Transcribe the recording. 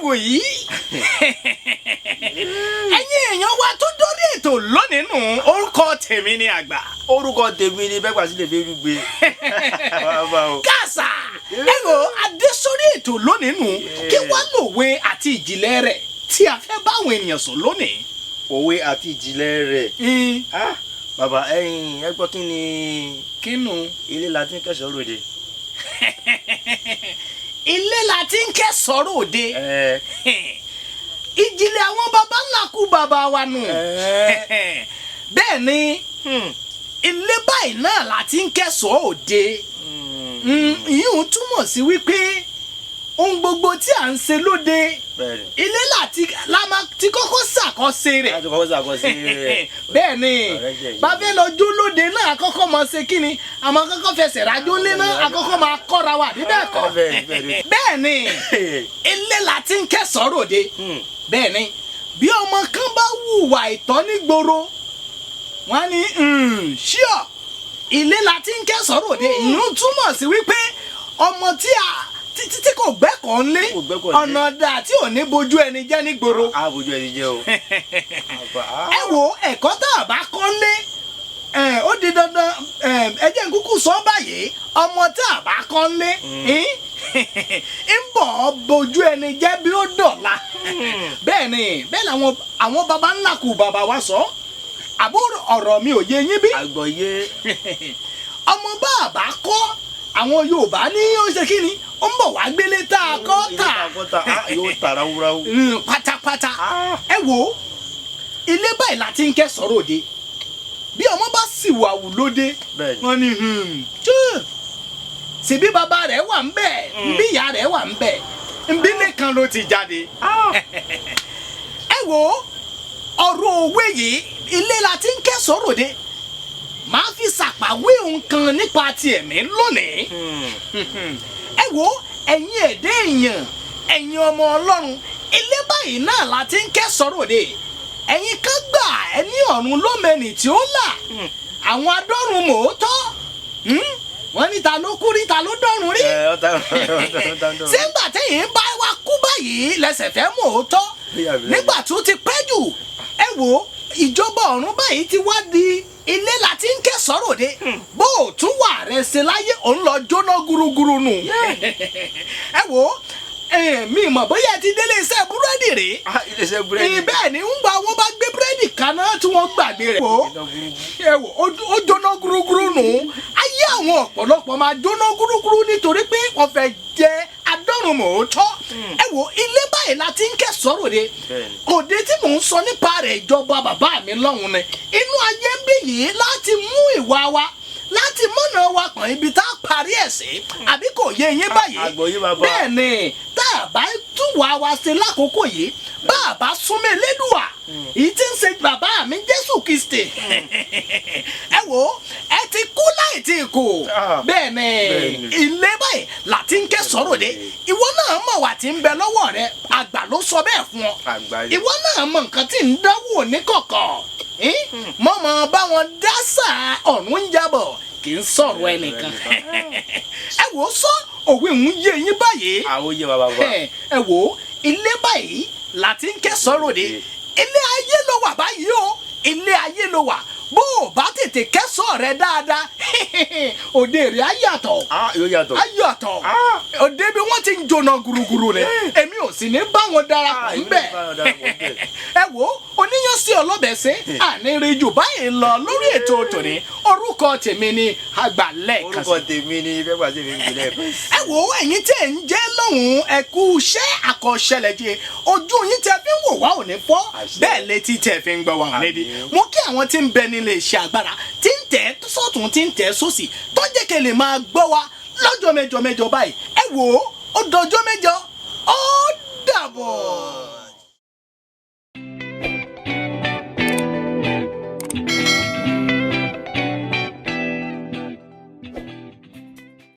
ìwòyí ẹ̀yin èèyàn wa tó dórí ètò lónìí nù orúkọ tèmi ni àgbà. orúkọ tèmi ni bẹ́ẹ̀ pàṣẹ lè fi gbé. kàṣà ẹ̀rọ adésórí ètò lónìí nù kí wọ́n lòwe àti ìjìnlẹ̀ rẹ̀ tí a fẹ́ bá àwọn ènìyàn sọ lónìí. òwe àti ìjìnlẹ̀ rẹ̀. bàbá ẹ̀yin ẹ gbọ́ kí ni. kínú. ilé la ti ń kẹ́sọ̀ ròde. ilé la ti ń kẹ́sọ̀ ròde. ìjìnlẹ̀ àwọn baba ńlá kú baba wa nù. bẹ́ẹ̀ ni ilé báyìí náà la ti ń kẹ́sọ̀ òde. ìyún túmọ̀ sí wípé ohun gbogbo tí à ń ṣe lóde ilé láti kọ́kọ́ ṣàkọsí rẹ̀. bẹ́ẹ̀ ni bàbá lọ jó lóde náà àkọ́kọ́ máa ṣe kí ni àmọ́ àkọ́kọ́ fẹsẹ̀ rájó lé náà àkọ́kọ́ máa kọ́ra wa bí bẹ́ẹ̀ kọ́. bẹ́ẹ̀ ni ilé láti ń kẹ́sọ̀ ròde. bẹ́ẹ̀ ni bí ọmọ kan bá hùwà ìtọ́ nígboro wọ́n ní ṣíọ̀ ilé láti ń kẹ́sọ̀ ròde. ìyún túmọ̀ sí wípé ọmọ tí kò gbẹ́kọ̀ọ́ lé ọ̀nà dà tí ò ní bojú ẹni jẹ́ nígboro. a bojú ẹni jẹ́ o. ẹ wo ẹ̀kọ́ tá a bá kọ́ lé ó di dandan ẹ jẹ́ n kúkú sọ báyìí ọmọ tá a bá kọ́ lé ń bọ̀ bojú ẹni jẹ́ bí ó dọ̀la. bẹ́ẹ̀ ni bẹ́ẹ̀ làwọn baba ńlá kù bàbá wa sọ àbúrò ọ̀rọ̀ mi ò yé yín bí. àgbọ̀yé. ọmọ bàbá kọ́ àwọn Yorùbá ní ó ṣe kí ni ó ń bọ̀ wá gbélé tá a kọ́ tà. yóò tà ráúráú. pátápátá ẹ wo ilé báyìí la ti ń kẹ́ sọ̀rọ̀ òde bí ọmọ bá sì wà wù lóde wọ́n ní ṣèbí bàbá rẹ̀ wà ń bẹ̀ nbí ìyá rẹ̀ wà ń bẹ̀ nbí nìkan ló ti jáde. ẹ wo ọ̀rọ̀ òwe yìí ilé la ti ń kẹ́ sọ̀rọ̀ òde máa fi ṣàpàwé nǹkan nípa ti ẹ̀mí lónìí. ẹ wo ẹ̀yin ẹ̀dá èèyàn ẹ̀yin ọmọ Ọlọ́run ilé báyìí náà la ti ń kẹ́ sọ̀rọ̀ òde ẹ̀yin kan gbà ẹni ọ̀run lómẹ́nì tí ó là àwọn adọ́run mòótọ́ wọ́n ní ta ló kú rí ta ló dọ́run rí. sígbà tẹ́yìn bá wa kú báyìí lẹ́sẹ̀ fẹ́ mòótọ́ nígbà tó ti pẹ́ jù ẹ wo ìjọba ọ̀run báyìí ti wá di ilé la ti ń ké sọ̀rọ̀ de bó o tún wà rẹ̀ ṣe láyé òun lọ jóná gúrúgúrú nù. ẹ wo mi mọ̀ bóyá ti délé iṣẹ́ búrẹ́dì rè iléeṣẹ́ búrẹ́dì. bẹ́ẹ̀ ni ń gba wọ́n bá gbé búrẹ́dì kaná tí wọ́n gbàgbé rẹ̀. ẹ wo ó jóná gúrúgúrú nù ayé àwọn ọ̀pọ̀lọpọ̀ máa jóná gúrúgúrú nítorí pé wọ́n fẹ́ jẹ́ adọ́run mòótọ́. ẹ wo ilé báyìí la ti ń kẹ́ sọ̀rọ̀ de òde tí mò ń sọ nípa rẹ̀ ìjọba bàbá mi lọ́hùn ni inú ayé bí yìí láti mú ìwà wa láti mọ̀nà wa kàn ibi tá a parí ẹ̀ sí àbí kò yé yín báyìí. bẹ́ẹ̀ ni tá a bá tún wà wá sí lákòókò yìí bá a bá súnmọ́ Elédùà èyí tí ń ṣe bàbá mi Jésù Kristi. ẹ wo ẹ ti kú láì tí kú. bẹ́ẹ̀ ni ilé báyìí láti ń kẹ́ sọ̀rọ̀ de ìwọ náà mọ̀ wà tí ń bẹ lọ́wọ́ rẹ àgbà ló sọ bẹ́ẹ̀ fún ọ ìwọ náà mọ̀ nǹkan tí ń dánwò ní kọ̀kọ̀ mọ̀mọ́ báwọn dásà ọ̀run ń jábọ̀ kì í sọ̀rọ̀ ẹnìkan. ẹ wò ó sọ òwe ń yé yín báyìí. àwọn yé bàbá. ẹ wò ó ilé báyìí láti ń kẹ́ sọ̀rọ̀ de ilé ayé ló wà báyìí o ilé ayé ló wà bó o bá tètè kẹ́sọ̀ rẹ dáadáa òde rẹ̀ á yàtọ̀. yóò yàtọ̀. á yàtọ̀ òde bí wọ́n ti ń jóná gúrúgúrú rẹ̀ èmi ò sì ní bá wọn darapọ̀ ńbẹ̀. ẹ wo oníyan sí ọlọ́bẹ̀ sí àníríjù báyìí lọ lórí ètò tòní orúkọ tèmi ni Àgbàlẹ̀ Kan. orúkọ tèmi ni fẹ́ pàṣẹ mi ìpínlẹ̀. ẹ wo ẹ̀yin tí ẹ̀ ń jẹ́ lọ́hùn-ún ẹ kú iṣẹ́ àkọsẹ̀lẹ̀jẹ̀ ojú yín tẹ́ fi ń wò wá ò ní fọ́ bẹ́ẹ̀ létí tẹ́ fi ń gbọ́ wá ò ní di mo kí àwọn tí ń bẹ nílé iṣẹ́ agbára tí ń tẹ̀ sọ́tún tí ń tẹ̀ sósì tó jẹ́ kẹ́ lè máa gbọ́ wa lọ́jọ́ mẹ́jọ báyìí ẹ wò ó dọjọ́ mẹ́jọ